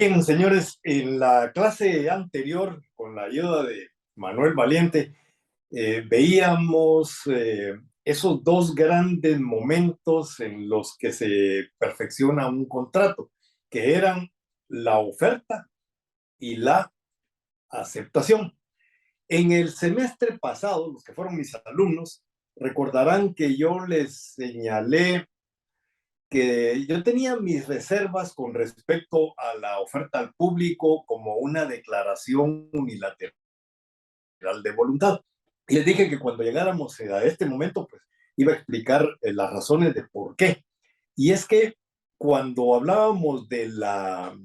Bien, señores, en la clase anterior, con la ayuda de Manuel Valiente, veíamos esos dos grandes momentos en los que se perfecciona un contrato, que eran la oferta y la aceptación. En el semestre pasado, los que fueron mis alumnos, recordarán que yo les señalé que yo tenía mis reservas con respecto a la oferta al público como una declaración unilateral de voluntad. Y les dije que cuando llegáramos a este momento, pues iba a explicar las razones de por qué. Y es que cuando hablábamos de la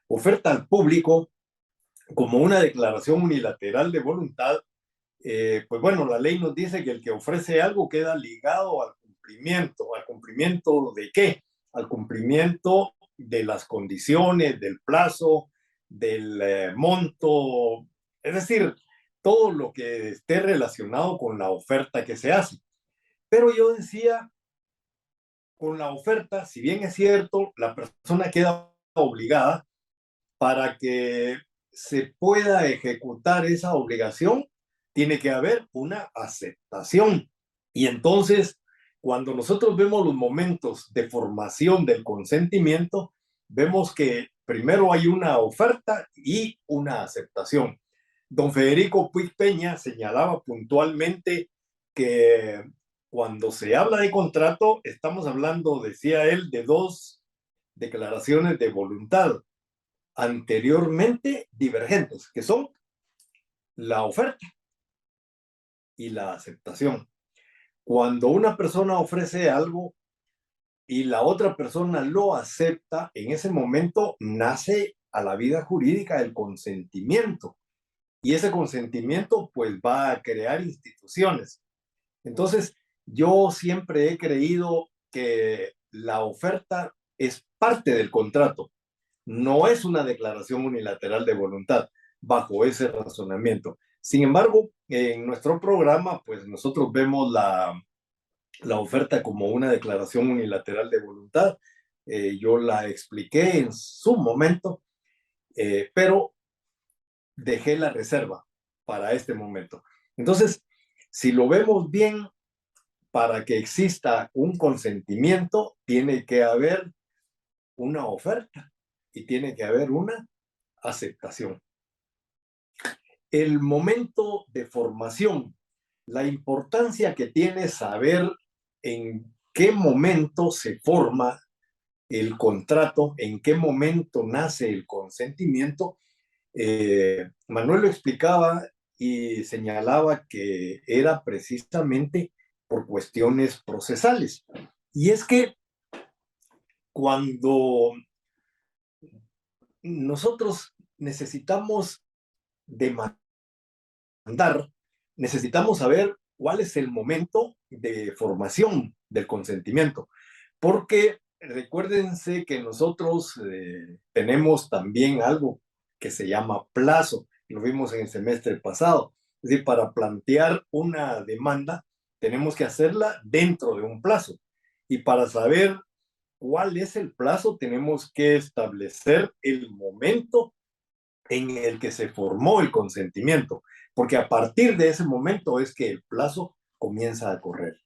oferta al público como una declaración unilateral de voluntad, pues bueno, la ley nos dice que el que ofrece algo queda ligado al cumplimiento. ¿Al cumplimiento de qué? Al cumplimiento de las condiciones, del plazo, del monto, es decir, todo lo que esté relacionado con la oferta que se hace. Pero yo decía, con la oferta, si bien es cierto, la persona queda obligada para que se pueda ejecutar esa obligación, tiene que haber una aceptación. Y entonces, cuando nosotros vemos los momentos de formación del consentimiento, vemos que primero hay una oferta y una aceptación. Don Federico Puig Peña señalaba puntualmente que cuando se habla de contrato, estamos hablando, decía él, de dos declaraciones de voluntad anteriormente divergentes, que son la oferta y la aceptación. Cuando una persona ofrece algo y la otra persona lo acepta, en ese momento nace a la vida jurídica el consentimiento. Y ese consentimiento pues va a crear instituciones. Entonces, yo siempre he creído que la oferta es parte del contrato, no es una declaración unilateral de voluntad bajo ese razonamiento. Sin embargo, en nuestro programa, pues nosotros vemos la oferta como una declaración unilateral de voluntad. Yo la expliqué en su momento, pero dejé la reserva para este momento. Entonces, si lo vemos bien, para que exista un consentimiento, tiene que haber una oferta y tiene que haber una aceptación. El momento de formación, la importancia que tiene saber en qué momento se forma el contrato, en qué momento nace el consentimiento. Manuel lo explicaba y señalaba que era precisamente por cuestiones procesales. Y es que cuando nosotros necesitamos demandar, necesitamos saber cuál es el momento de formación del consentimiento, porque recuérdense que nosotros tenemos también algo que se llama plazo, lo vimos en el semestre pasado, es decir, para plantear una demanda tenemos que hacerla dentro de un plazo, y para saber cuál es el plazo tenemos que establecer el momento en el que se formó el consentimiento, porque a partir de ese momento es que el plazo comienza a correr.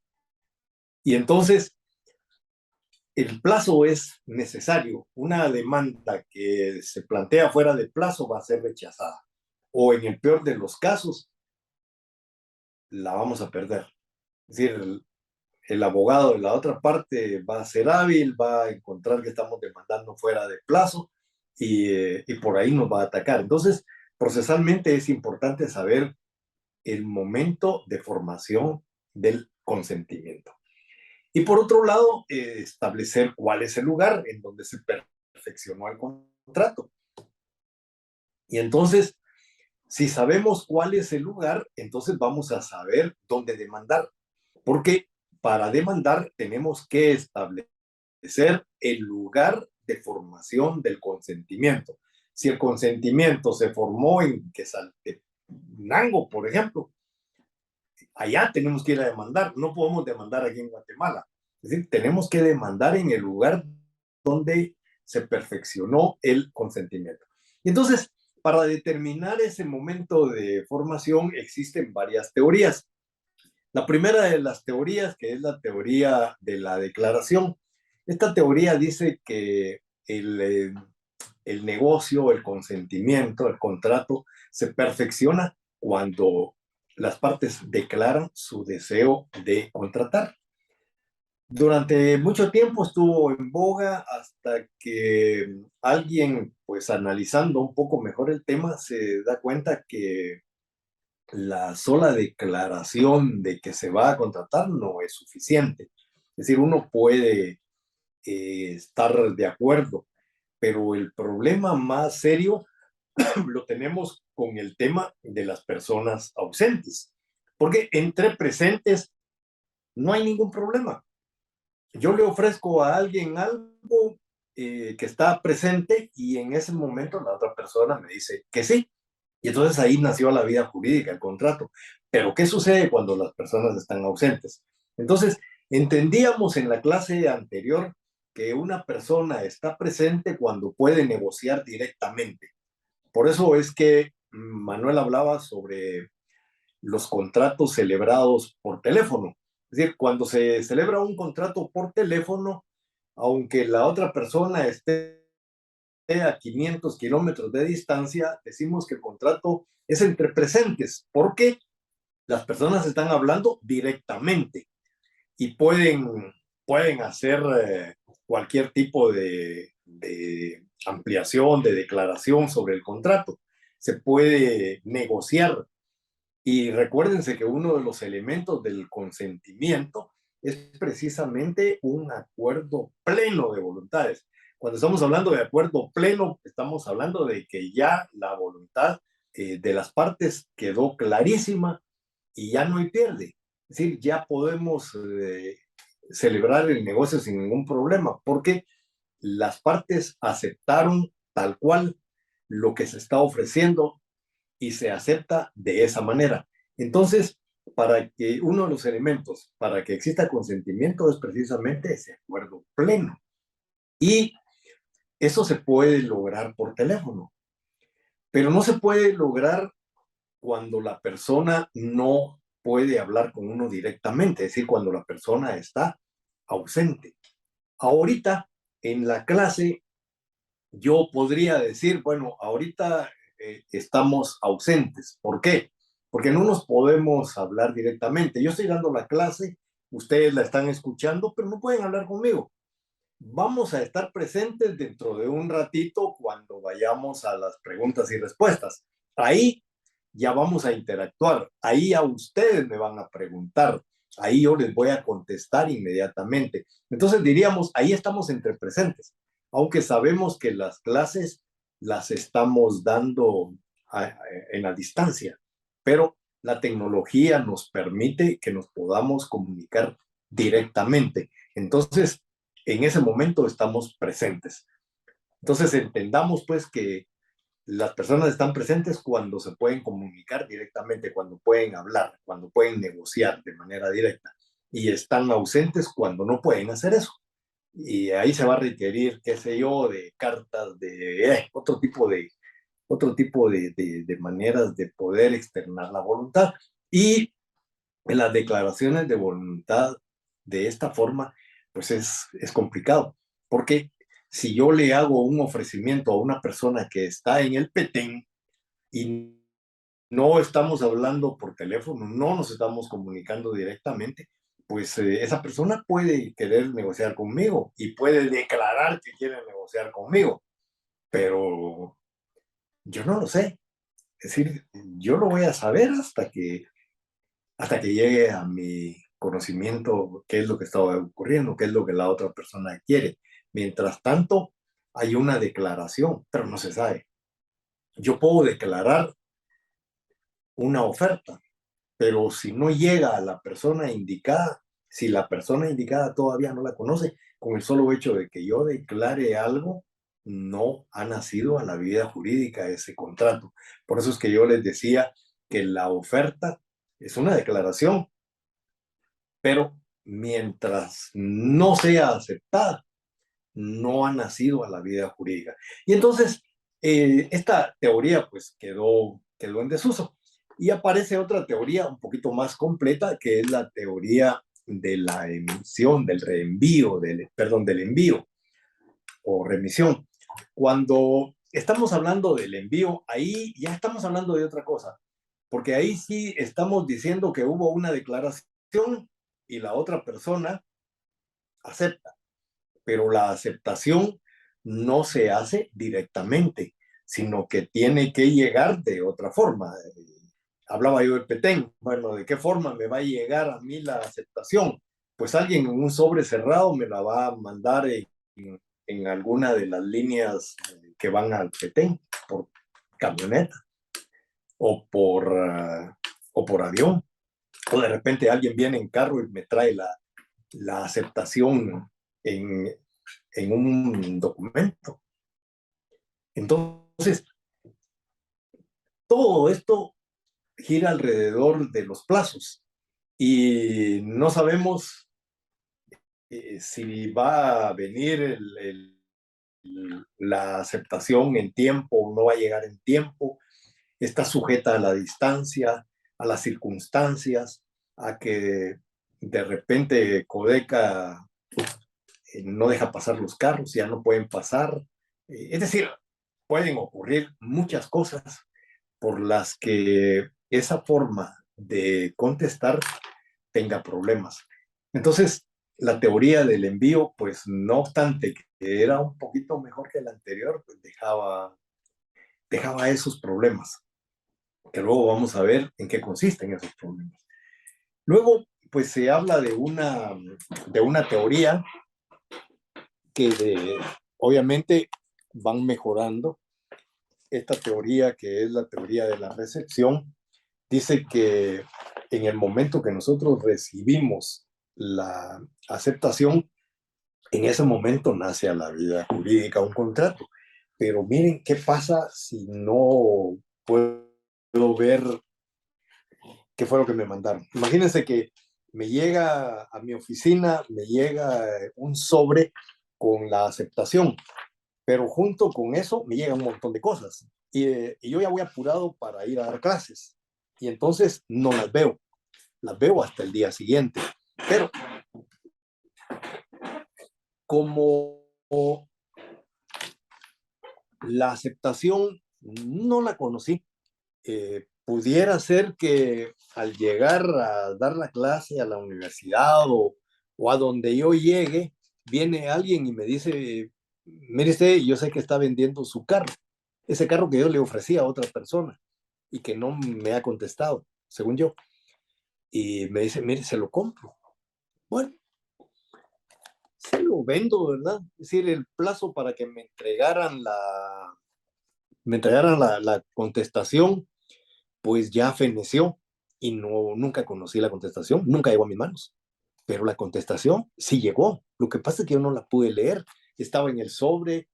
Y entonces el plazo es necesario. Una demanda que se plantea fuera de plazo va a ser rechazada. O en el peor de los casos, la vamos a perder. Es decir, el abogado de la otra parte va a ser hábil, va a encontrar que estamos demandando fuera de plazo y por ahí nos va a atacar. Entonces, procesalmente es importante saber el momento de formación del consentimiento. Y por otro lado, establecer cuál es el lugar en donde se perfeccionó el contrato. Y entonces, si sabemos cuál es el lugar, entonces vamos a saber dónde demandar. Porque para demandar tenemos que establecer el lugar de formación del consentimiento. Si el consentimiento se formó en Quetzaltenango, por ejemplo, allá tenemos que ir a demandar, no podemos demandar aquí en Guatemala. Es decir, tenemos que demandar en el lugar donde se perfeccionó el consentimiento. Entonces, para determinar ese momento de formación existen varias teorías. La primera de las teorías, que es la teoría de la declaración, esta teoría dice que el negocio, el consentimiento, el contrato se perfecciona cuando las partes declaran su deseo de contratar. Durante mucho tiempo estuvo en boga hasta que alguien, pues analizando un poco mejor el tema, se da cuenta que la sola declaración de que se va a contratar no es suficiente. Es decir, uno puede estar de acuerdo, pero el problema más serio lo tenemos con el tema de las personas ausentes, porque entre presentes no hay ningún problema. Yo le ofrezco a alguien algo que está presente y en ese momento la otra persona me dice que sí. Y entonces ahí nació la vida jurídica, el contrato. Pero ¿qué sucede cuando las personas están ausentes? Entonces, entendíamos en la clase anterior que una persona está presente cuando puede negociar directamente. Por eso es que Manuel hablaba sobre los contratos celebrados por teléfono. Es decir, cuando se celebra un contrato por teléfono, aunque la otra persona esté a 500 kilómetros de distancia, decimos que el contrato es entre presentes, porque las personas están hablando directamente y pueden hacer cualquier tipo de ampliación, de declaración sobre el contrato. Se puede negociar. Y recuérdense que uno de los elementos del consentimiento es precisamente un acuerdo pleno de voluntades. Cuando estamos hablando de acuerdo pleno, estamos hablando de que ya la voluntad de las partes quedó clarísima y ya no hay pierde. Es decir, ya podemos celebrar el negocio sin ningún problema, porque las partes aceptaron tal cual lo que se está ofreciendo y se acepta de esa manera. Entonces, para que uno de los elementos para que exista consentimiento es precisamente ese acuerdo pleno. Y eso se puede lograr por teléfono, pero no se puede lograr cuando la persona no puede hablar con uno directamente, es decir, cuando la persona está ausente. Ahorita en la clase yo podría decir, bueno, ahorita estamos ausentes. ¿Por qué? Porque no nos podemos hablar directamente. Yo estoy dando la clase, ustedes la están escuchando, pero no pueden hablar conmigo. Vamos a estar presentes dentro de un ratito cuando vayamos a las preguntas y respuestas. Ahí ya vamos a interactuar. Ahí a ustedes me van a preguntar. Ahí yo les voy a contestar inmediatamente. Entonces diríamos, ahí estamos entre presentes, aunque sabemos que las clases las estamos dando en la distancia, pero la tecnología nos permite que nos podamos comunicar directamente. Entonces, en ese momento estamos presentes. Entonces, entendamos pues que las personas están presentes cuando se pueden comunicar directamente, cuando pueden hablar, cuando pueden negociar de manera directa, y están ausentes cuando no pueden hacer eso. Y ahí se va a requerir, qué sé yo, de cartas, de otro tipo de maneras de poder externar la voluntad. Y en las declaraciones de voluntad de esta forma, pues es complicado, porque si yo le hago un ofrecimiento a una persona que está en el Petén y no estamos hablando por teléfono, no nos estamos comunicando directamente, pues esa persona puede querer negociar conmigo y puede declarar que quiere negociar conmigo, pero yo no lo sé. Es decir, yo lo voy a saber hasta que llegue a mi conocimiento qué es lo que está ocurriendo, qué es lo que la otra persona quiere. Mientras tanto, hay una declaración, pero no se sabe. Yo puedo declarar una oferta, pero si no llega a la persona indicada, si la persona indicada todavía no la conoce, con el solo hecho de que yo declare algo, no ha nacido a la vida jurídica ese contrato. Por eso es que yo les decía que la oferta es una declaración, pero mientras no sea aceptada, no ha nacido a la vida jurídica. Y entonces, esta teoría pues quedó en desuso. Y aparece otra teoría un poquito más completa, que es la teoría de la emisión, del reenvío, del envío o remisión. Cuando estamos hablando del envío, ahí ya estamos hablando de otra cosa, porque ahí sí estamos diciendo que hubo una declaración y la otra persona acepta, pero la aceptación no se hace directamente, sino que tiene que llegar de otra forma. Hablaba yo del Petén, bueno, ¿de qué forma me va a llegar a mí la aceptación? Pues alguien en un sobre cerrado me la va a mandar en alguna de las líneas que van al Petén, por camioneta o por avión, o de repente alguien viene en carro y me trae la aceptación en, en un documento. Entonces, todo esto gira alrededor de los plazos y no sabemos si va a venir la aceptación en tiempo o no va a llegar en tiempo. Está sujeta a la distancia, a las circunstancias, a que de repente Codeca no deja pasar los carros, ya no pueden pasar. Es decir, pueden ocurrir muchas cosas por las que esa forma de contestar tenga problemas. Entonces, la teoría del envío, pues no obstante que era un poquito mejor que la anterior, pues dejaba esos problemas, que luego vamos a ver en qué consisten esos problemas. Luego, pues se habla de una teoría que obviamente van mejorando. Esta teoría, que es la teoría de la recepción, dice que en el momento que nosotros recibimos la aceptación, en ese momento nace a la vida jurídica un contrato. Pero miren qué pasa si no puedo ver qué fue lo que me mandaron. Imagínense que me llega a mi oficina, me llega un sobre con la aceptación, pero junto con eso me llega un montón de cosas. Y yo ya voy apurado para ir a dar clases. Y entonces no las veo hasta el día siguiente. Pero como la aceptación no la conocí, pudiera ser que al llegar a dar la clase a la universidad o a donde yo llegue, viene alguien y me dice, mire usted, yo sé que está vendiendo su carro, ese carro que yo le ofrecía a otra persona y que no me ha contestado, según yo. Y me dice, mire, se lo compro. Bueno, se lo vendo, ¿verdad? Es decir, el plazo para que me entregaran la contestación, pues ya feneció y nunca conocí la contestación, nunca llegó a mis manos. Pero la contestación sí llegó. Lo que pasa es que yo no la pude leer. Estaba en el sobre,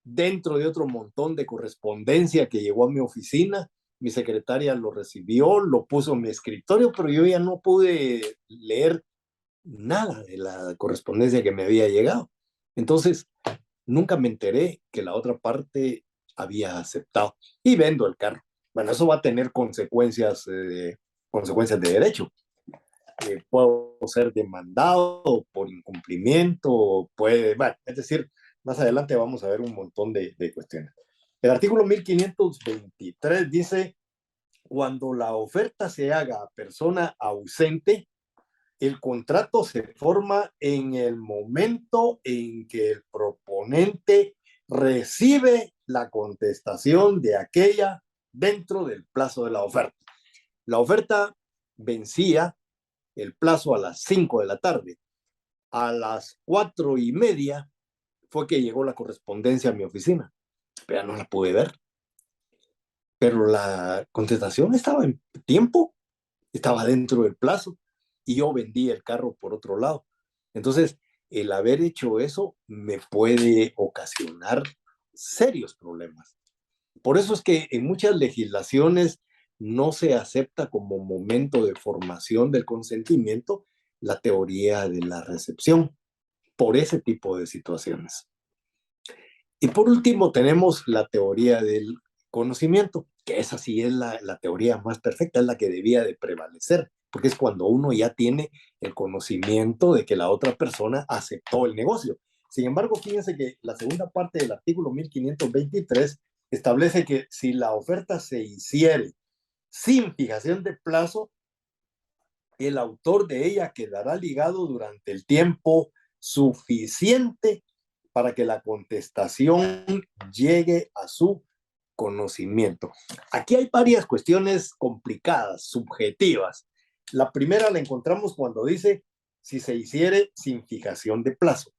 dentro de otro montón de correspondencia que llegó a mi oficina. Mi secretaria lo recibió, lo puso en mi escritorio, pero yo ya no pude leer nada de la correspondencia que me había llegado. Entonces, nunca me enteré que la otra parte había aceptado y vendo el carro. Bueno, eso va a tener consecuencias de derecho. Puedo ser demandado por incumplimiento, bueno, es decir, más adelante vamos a ver un montón de cuestiones. El artículo 1523 dice, cuando la oferta se haga a persona ausente, el contrato se forma en el momento en que el proponente recibe la contestación de aquella dentro del plazo de la oferta. La oferta vencía el plazo a las 5 de la tarde. A las 4:30 fue que llegó la correspondencia a mi oficina, pero no la pude ver. Pero la contestación estaba en tiempo, estaba dentro del plazo y yo vendí el carro por otro lado. Entonces, el haber hecho eso me puede ocasionar serios problemas. Por eso es que en muchas legislaciones no se acepta como momento de formación del consentimiento la teoría de la recepción. por ese tipo de situaciones. Y por último tenemos la teoría del conocimiento, que esa sí es la teoría más perfecta, es la que debía de prevalecer, porque es cuando uno ya tiene el conocimiento de que la otra persona aceptó el negocio. Sin embargo, fíjense que la segunda parte del artículo 1523 establece que si la oferta se hiciere sin fijación de plazo, el autor de ella quedará ligado durante el tiempo suficiente para que la contestación llegue a su conocimiento. Aquí hay varias cuestiones complicadas, subjetivas. La primera la encontramos cuando dice si se hiciere sin fijación de plazo.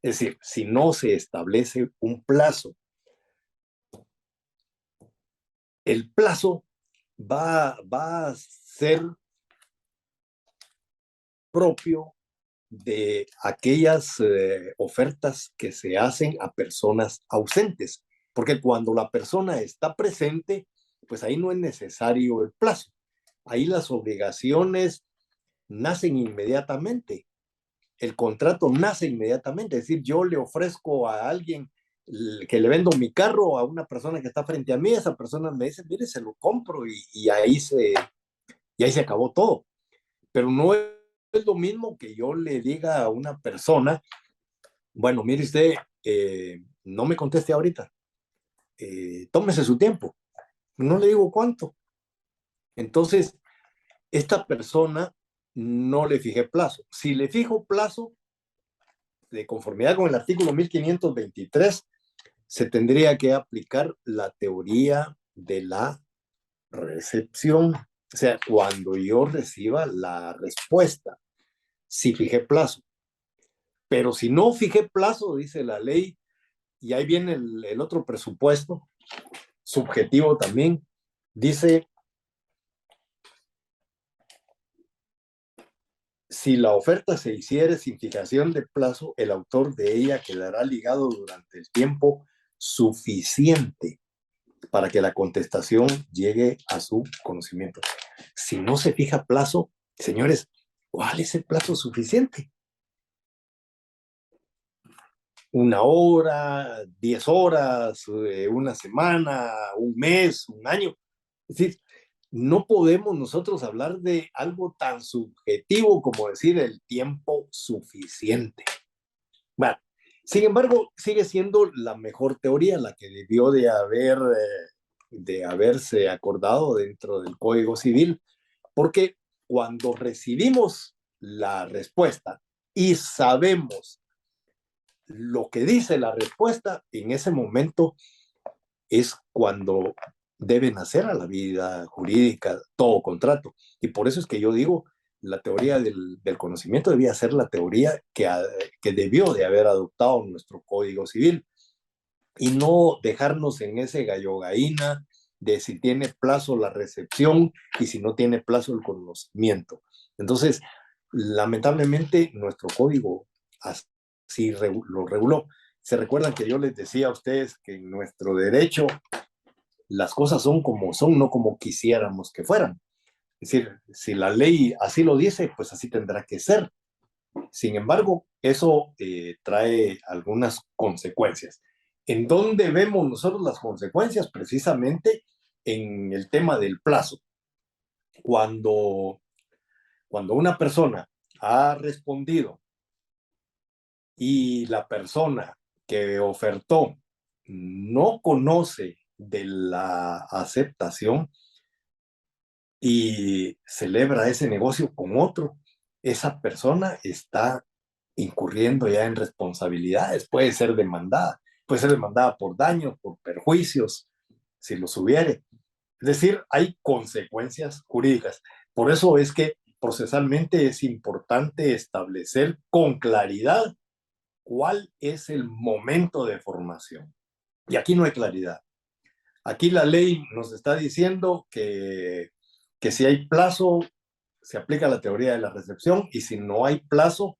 Es decir, si no se establece un plazo. El plazo va a ser propio de aquellas ofertas que se hacen a personas ausentes, porque cuando la persona está presente, pues ahí no es necesario el plazo. Ahí las obligaciones nacen inmediatamente, el contrato nace inmediatamente, es decir, yo le ofrezco a alguien que le vendo mi carro a una persona que está frente a mí, esa persona me dice, mire, se lo compro y ahí se acabó todo. Pero no es lo mismo que yo le diga a una persona, bueno, mire usted, no me conteste ahorita, tómese su tiempo, no le digo cuánto. Entonces, esta persona no le fijé plazo. Si le fijo plazo, de conformidad con el artículo 1523, se tendría que aplicar la teoría de la recepción. O sea, cuando yo reciba la respuesta, si fijé plazo. Pero si no fijé plazo, dice la ley, y ahí viene el otro presupuesto, subjetivo también, dice, si la oferta se hiciere sin fijación de plazo, el autor de ella quedará ligado durante el tiempo suficiente para que la contestación llegue a su conocimiento. Si no se fija plazo, señores, ¿cuál es el plazo suficiente? 1 hora, 10 horas, una semana, un mes, un año. Es decir, no podemos nosotros hablar de algo tan subjetivo como decir el tiempo suficiente. Bueno, sin embargo, sigue siendo la mejor teoría, la que debió de haberse acordado dentro del Código Civil, porque cuando recibimos la respuesta y sabemos lo que dice la respuesta, en ese momento es cuando debe nacer a la vida jurídica todo contrato. Y por eso es que yo digo, la teoría del conocimiento debía ser la teoría que debió de haber adoptado nuestro Código Civil y no dejarnos en ese gallo gallina de si tiene plazo la recepción y si no tiene plazo el conocimiento. Entonces, lamentablemente, nuestro código así lo reguló. Se recuerdan que yo les decía a ustedes que en nuestro derecho las cosas son como son, no como quisiéramos que fueran. Es decir, si la ley así lo dice, pues así tendrá que ser. Sin embargo, eso trae algunas consecuencias. ¿En dónde vemos nosotros las consecuencias? Precisamente en el tema del plazo. Cuando, cuando una persona ha respondido y la persona que ofertó no conoce de la aceptación y celebra ese negocio con otro, esa persona está incurriendo ya en responsabilidades, puede ser demandada por daños, por perjuicios, si los hubiere. Es decir, hay consecuencias jurídicas. Por eso es que procesalmente es importante establecer con claridad cuál es el momento de formación. Y aquí no hay claridad. Aquí la ley nos está diciendo que si hay plazo, se aplica la teoría de la recepción y si no hay plazo,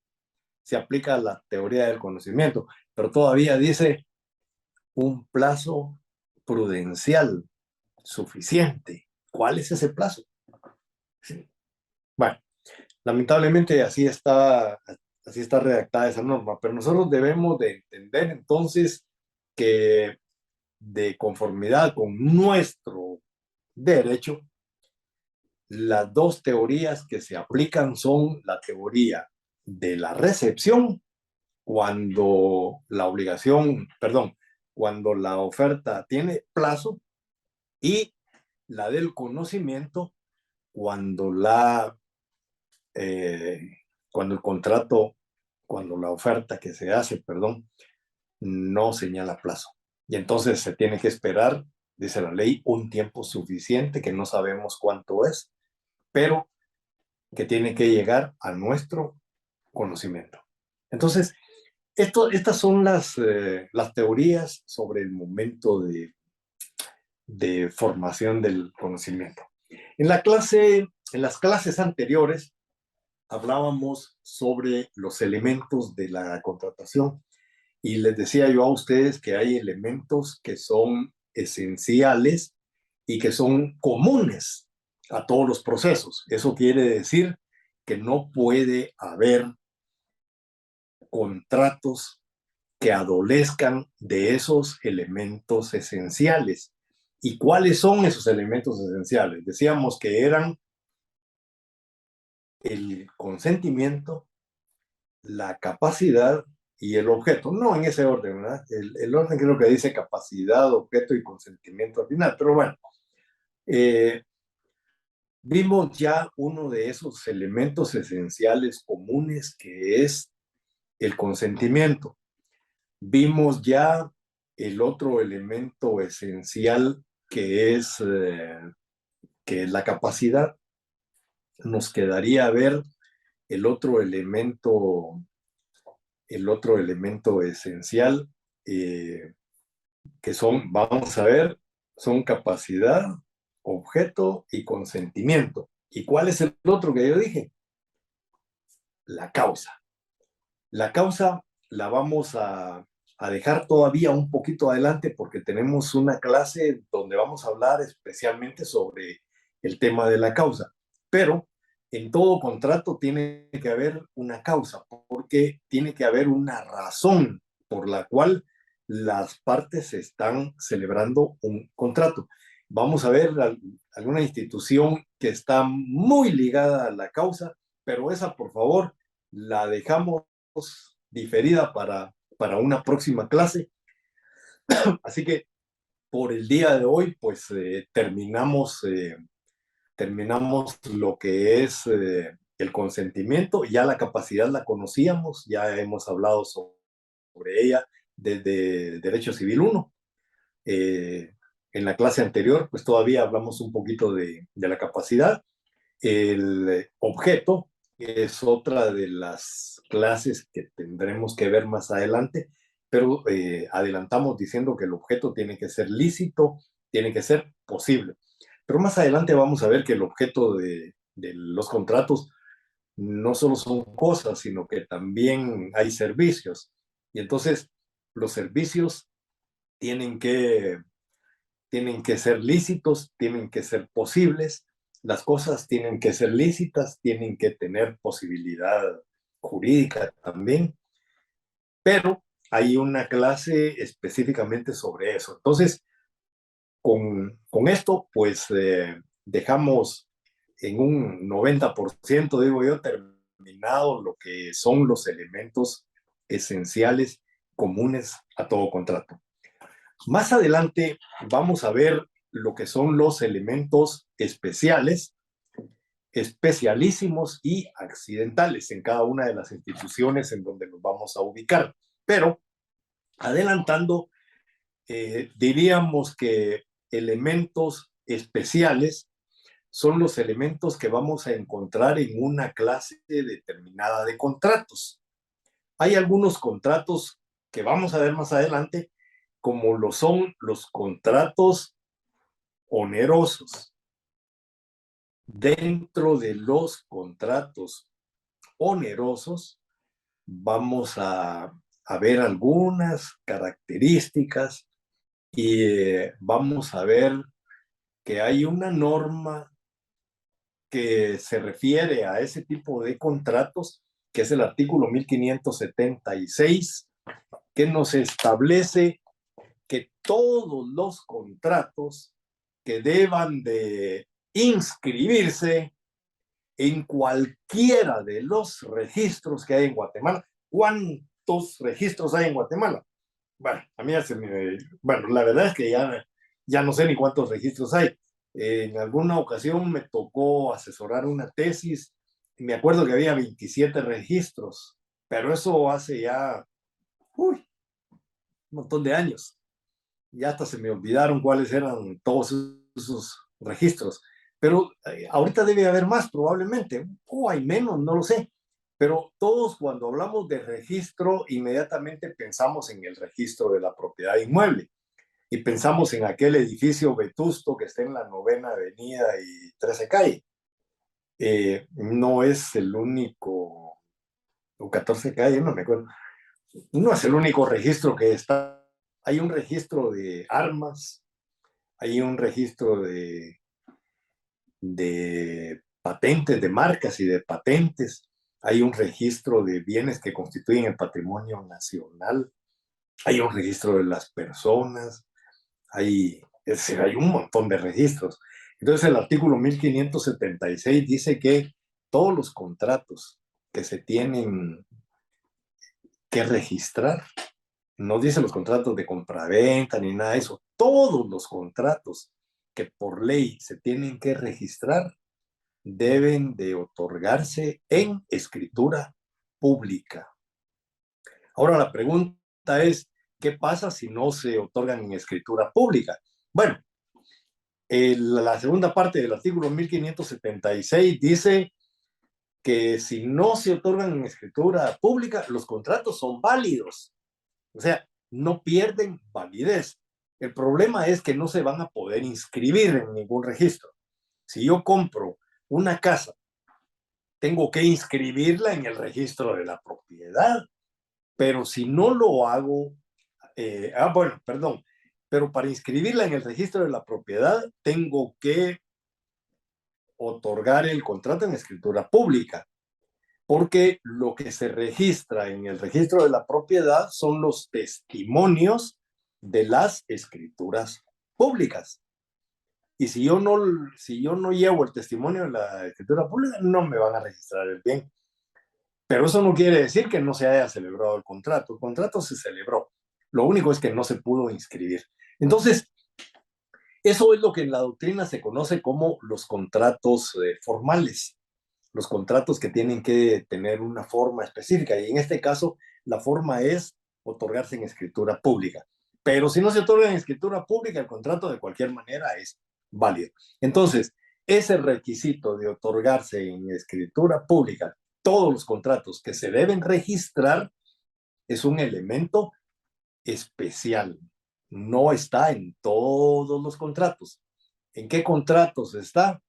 se aplica la teoría del conocimiento. Pero todavía dice un plazo prudencial suficiente. ¿Cuál es ese plazo? Sí. Bueno, lamentablemente así está redactada esa norma, pero nosotros debemos de entender entonces que de conformidad con nuestro derecho, las dos teorías que se aplican son la teoría de la recepción cuando la obligación, perdón, cuando la oferta tiene plazo, y la del conocimiento cuando eh, cuando el contrato, cuando la oferta que se hace, perdón, no señala plazo. Y entonces se tiene que esperar, dice la ley, un tiempo suficiente, que no sabemos cuánto es, pero que tiene que llegar a nuestro conocimiento. Entonces, estas son las teorías sobre el momento de formación del conocimiento. En las clases anteriores hablábamos sobre los elementos de la contratación y les decía yo a ustedes que hay elementos que son esenciales y que son comunes a todos los procesos. Eso quiere decir que no puede haber contratos que adolezcan de esos elementos esenciales. ¿Y cuáles son esos elementos esenciales? Decíamos que eran el consentimiento, la capacidad y el objeto. No en ese orden, ¿verdad? El orden creo que dice capacidad, objeto y consentimiento al final, pero bueno, eh, vimos ya uno de esos elementos esenciales comunes que es el consentimiento. Vimos ya el otro elemento esencial que es la capacidad. Nos quedaría ver el otro elemento, el otro elemento esencial, que son, vamos a ver, son capacidad, objeto y consentimiento. ¿Y cuál es el otro que yo dije? La causa. La causa la vamos a dejar todavía un poquito adelante porque tenemos una clase donde vamos a hablar especialmente sobre el tema de la causa. Pero en todo contrato tiene que haber una causa porque tiene que haber una razón por la cual las partes están celebrando un contrato. Vamos a ver alguna institución que está muy ligada a la causa, pero esa, por favor, la dejamos diferida para una próxima clase. Así que por el día de hoy, pues terminamos lo que es el consentimiento. Ya la capacidad la conocíamos, ya hemos hablado sobre ella desde Derecho Civil 1. En la clase anterior, pues todavía hablamos un poquito de la capacidad. El objeto es otra de las clases que tendremos que ver más adelante, pero adelantamos diciendo que el objeto tiene que ser lícito, tiene que ser posible. Pero más adelante vamos a ver que el objeto de los contratos no solo son cosas, sino que también hay servicios. Y entonces los servicios tienen que tienen que ser lícitos, tienen que ser posibles, las cosas tienen que ser lícitas, tienen que tener posibilidad jurídica también, pero hay una clase específicamente sobre eso. Entonces, con esto, pues dejamos en un 90%, digo yo, terminado lo que son los elementos esenciales comunes a todo contrato. Más adelante vamos a ver lo que son los elementos especiales, especialísimos y accidentales en cada una de las instituciones en donde nos vamos a ubicar. Pero adelantando, diríamos que elementos especiales son los elementos que vamos a encontrar en una clase determinada de contratos. Hay algunos contratos que vamos a ver más adelante, como lo son los contratos onerosos. Dentro de los contratos onerosos vamos a ver algunas características y vamos a ver que hay una norma que se refiere a ese tipo de contratos que es el artículo 1576, que nos establece que todos los contratos que deban de inscribirse en cualquiera de los registros que hay en Guatemala. ¿Cuántos registros hay en Guatemala? Bueno, a mí bueno, la verdad es que ya no sé ni cuántos registros hay. En alguna ocasión me tocó asesorar una tesis y me acuerdo que había 27 registros, pero eso hace ya un montón de años. Ya hasta se me olvidaron cuáles eran todos esos registros. Pero ahorita debe haber más probablemente, o hay menos, no lo sé. Pero todos cuando hablamos de registro, inmediatamente pensamos en el registro de la propiedad inmueble y pensamos en aquel edificio vetusto que está en la 9ª Avenida y 13 Calle. No es el único, o 14 Calle, no me acuerdo. No es el único registro que está. Hay un registro de armas, hay un registro de patentes, de marcas y de patentes, hay un registro de bienes que constituyen el patrimonio nacional, hay un registro de las personas, es decir, hay un montón de registros. Entonces el artículo 1576 dice que todos los contratos que se tienen que registrar, no dice los contratos de compraventa ni nada de eso, todos los contratos que por ley se tienen que registrar deben de otorgarse en escritura pública. Ahora la pregunta es, ¿qué pasa si no se otorgan en escritura pública? Bueno, la segunda parte del artículo 1576 dice que si no se otorgan en escritura pública, los contratos son válidos. O sea, no pierden validez. El problema es que no se van a poder inscribir en ningún registro. Si yo compro una casa, tengo que inscribirla en el registro de la propiedad, pero si no lo hago, bueno, perdón, pero para inscribirla en el registro de la propiedad, tengo que otorgar el contrato en escritura pública, porque lo que se registra en el registro de la propiedad son los testimonios de las escrituras públicas. Y si yo no llevo el testimonio de la escritura pública, no me van a registrar el bien. Pero eso no quiere decir que no se haya celebrado el contrato. El contrato se celebró. Lo único es que no se pudo inscribir. Entonces, eso es lo que en la doctrina se conoce como los contratos formales, los contratos que tienen que tener una forma específica. Y en este caso, la forma es otorgarse en escritura pública. Pero si no se otorga en escritura pública, el contrato de cualquier manera es válido. Entonces, ese requisito de otorgarse en escritura pública, todos los contratos que se deben registrar, es un elemento especial. No está en todos los contratos. ¿En qué contratos está?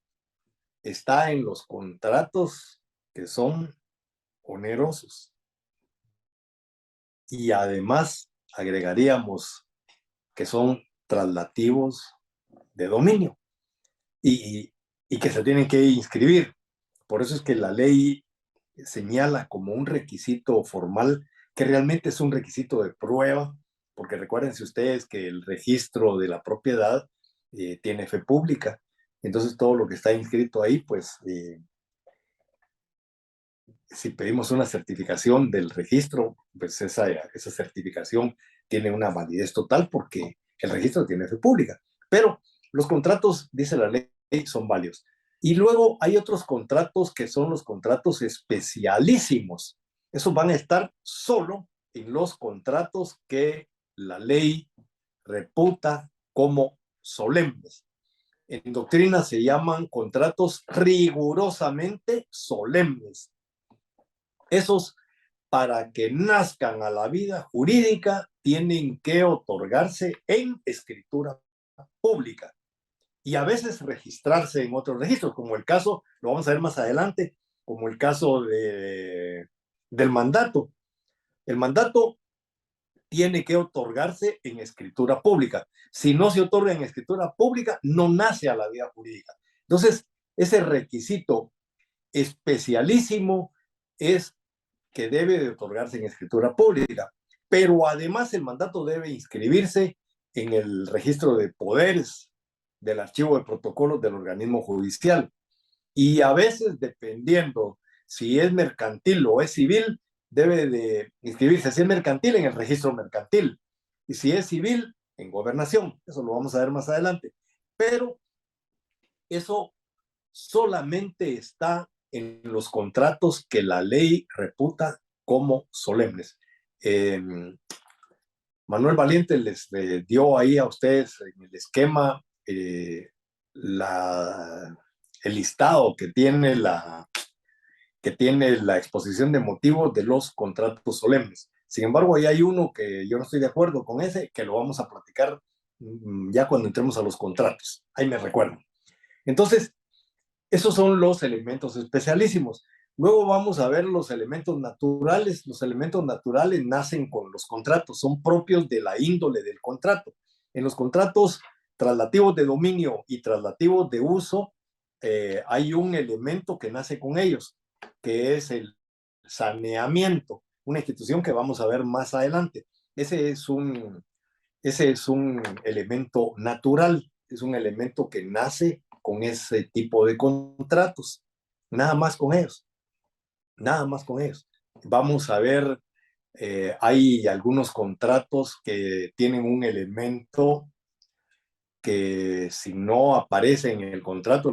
Está en los contratos que son onerosos. Y además agregaríamos que son traslativos de dominio y que se tienen que inscribir. Por eso es que la ley señala como un requisito formal que realmente es un requisito de prueba, porque recuérdense ustedes que el registro de la propiedad tiene fe pública. Entonces todo lo que está inscrito ahí, pues si pedimos una certificación del registro, pues esa certificación tiene una validez total porque el registro tiene fe pública. Pero los contratos, dice la ley, son válidos. Y luego hay otros contratos que son los contratos especialísimos. Esos van a estar solo en los contratos que la ley reputa como solemnes. En doctrina se llaman contratos rigurosamente solemnes. Esos, para que nazcan a la vida jurídica, tienen que otorgarse en escritura pública y a veces registrarse en otros registros, como el caso, lo vamos a ver más adelante, como el caso del mandato. El mandato tiene que otorgarse en escritura pública. Si no se otorga en escritura pública, no nace a la vida jurídica. Entonces, ese requisito especialísimo es que debe de otorgarse en escritura pública, pero además el mandato debe inscribirse en el registro de poderes del archivo de protocolos del organismo judicial. Y a veces, dependiendo si es mercantil o es civil, debe de inscribirse, si es mercantil, en el registro mercantil, y si es civil, en gobernación. Eso lo vamos a ver más adelante. Pero eso solamente está en los contratos que la ley reputa como solemnes. Manuel Valiente les dio ahí a ustedes en el esquema el listado que tiene la exposición de motivos de los contratos solemnes. Sin embargo, ahí hay uno que yo no estoy de acuerdo con ese, que lo vamos a platicar ya cuando entremos a los contratos. Ahí me recuerdo. Entonces, esos son los elementos especialísimos. Luego vamos a ver los elementos naturales. Los elementos naturales nacen con los contratos, son propios de la índole del contrato. En los contratos traslativos de dominio y traslativos de uso, hay un elemento que nace con ellos, que es el saneamiento, una institución que vamos a ver más adelante. Ese es un elemento natural, es un elemento que nace con ese tipo de contratos, nada más con ellos, nada más con ellos. Vamos a ver, hay algunos contratos que tienen un elemento que si no aparece en el contrato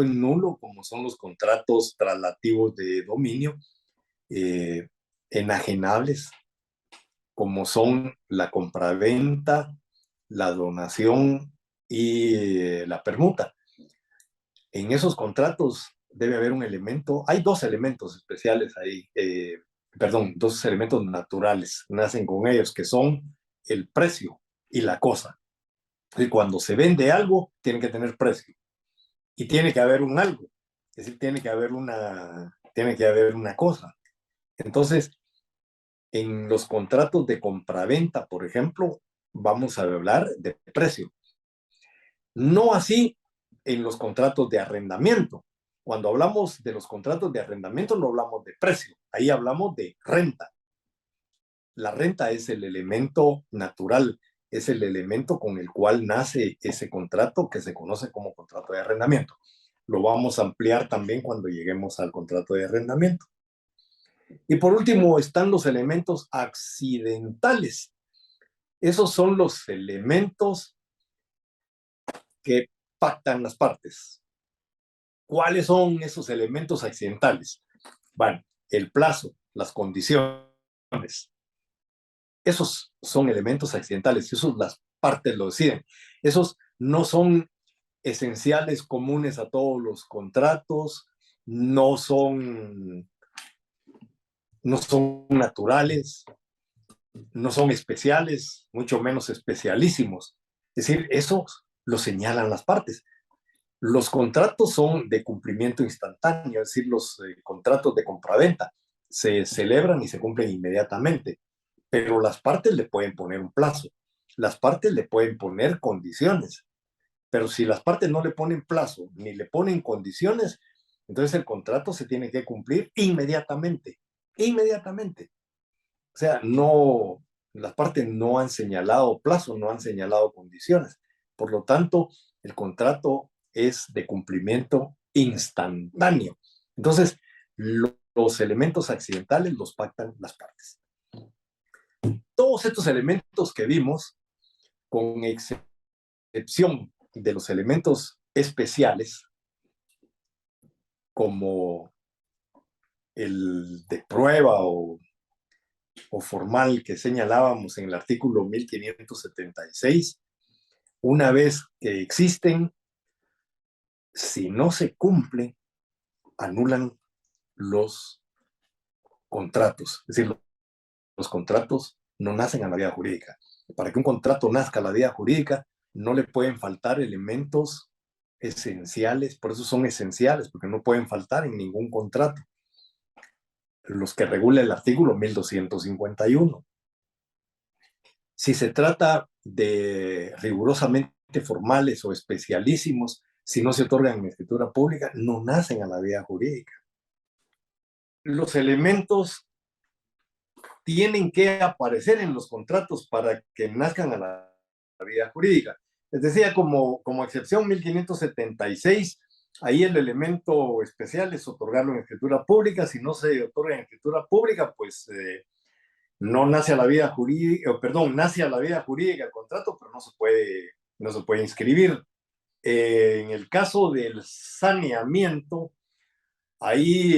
es nulo, como son los contratos traslativos de dominio, enajenables, como son la compraventa, la donación y la permuta. En esos contratos debe haber un elemento, hay dos elementos especiales ahí, dos elementos naturales, nacen con ellos, que son el precio y la cosa. Y cuando se vende algo, tiene que tener precio. Y tiene que haber un algo, es decir, tiene que haber una cosa. Entonces, en los contratos de compraventa, por ejemplo, vamos a hablar de precio. No así en los contratos de arrendamiento. Cuando hablamos de los contratos de arrendamiento, no hablamos de precio, ahí hablamos de renta. La renta es el elemento natural, es el elemento con el cual nace ese contrato que se conoce como contrato de arrendamiento. Lo vamos a ampliar también cuando lleguemos al contrato de arrendamiento. Y por último están los elementos accidentales. Esos son los elementos que pactan las partes. ¿Cuáles son esos elementos accidentales? Bueno, el plazo, las condiciones. Esos son elementos accidentales, esos las partes lo deciden. Esos no son esenciales comunes a todos los contratos, no son naturales, no son especiales, mucho menos especialísimos. Es decir, eso lo señalan las partes. Los contratos son de cumplimiento instantáneo, es decir, los contratos de compraventa se celebran y se cumplen inmediatamente, pero las partes le pueden poner un plazo, las partes le pueden poner condiciones, pero si las partes no le ponen plazo ni le ponen condiciones, entonces el contrato se tiene que cumplir inmediatamente, inmediatamente. O sea, no, las partes no han señalado plazo, no han señalado condiciones. Por lo tanto, el contrato es de cumplimiento instantáneo. Entonces, los elementos accidentales los pactan las partes. Todos estos elementos que vimos, con excepción de los elementos especiales, como el de prueba o formal que señalábamos en el artículo 1576, una vez que existen, si no se cumple, anulan los contratos. Es decir, los contratos no nacen a la vida jurídica. Para que un contrato nazca a la vida jurídica, no le pueden faltar elementos esenciales, por eso son esenciales, porque no pueden faltar en ningún contrato. Los que regula el artículo 1251. Si se trata de rigurosamente formales o especialísimos, si no se otorgan en escritura pública, no nacen a la vida jurídica. Los elementos tienen que aparecer en los contratos para que nazcan a la vida jurídica. Les decía, como excepción 1576, ahí el elemento especial es otorgarlo en escritura pública. Si no se otorga en escritura pública, pues no nace a la vida jurídica, perdón, nace a la vida jurídica el contrato, pero no se puede inscribir. En el caso del saneamiento, ahí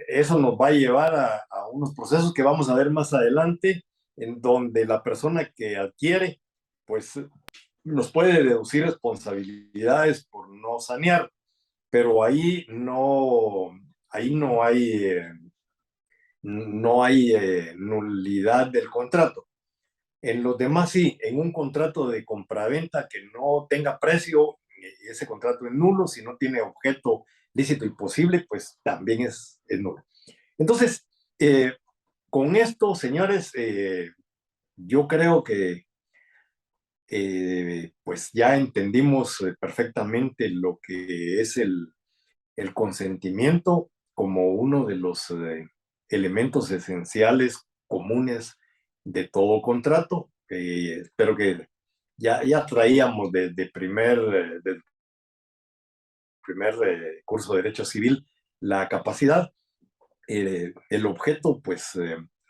eso nos va a llevar a unos procesos que vamos a ver más adelante, en donde la persona que adquiere, pues nos puede deducir responsabilidades por no sanear, pero ahí no hay nulidad del contrato. En los demás sí, en un contrato de compraventa que no tenga precio, ese contrato es nulo. Si no tiene objeto lícito y posible, pues también es nulo. Entonces, con esto, señores, yo creo que pues ya entendimos perfectamente lo que es el consentimiento como uno de los elementos esenciales comunes de todo contrato. Espero que ya traíamos del primer curso de Derecho Civil la capacidad. El objeto, pues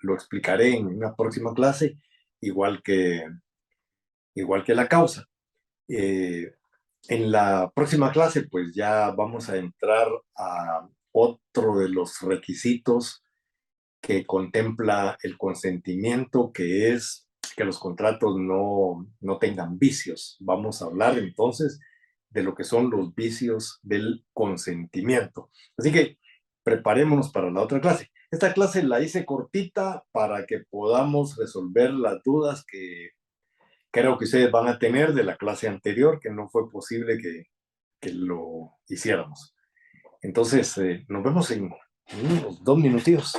lo explicaré en una próxima clase, igual que, igual que la causa. Eh, en la próxima clase, pues ya vamos a entrar a otro de los requisitos que contempla el consentimiento, que es que los contratos no tengan vicios. Vamos a hablar entonces de lo que son los vicios del consentimiento. Así que preparémonos para la otra clase. Esta clase la hice cortita para que podamos resolver las dudas que creo que ustedes van a tener de la clase anterior, que no fue posible que lo hiciéramos. Entonces, nos vemos en unos 2 minutitos.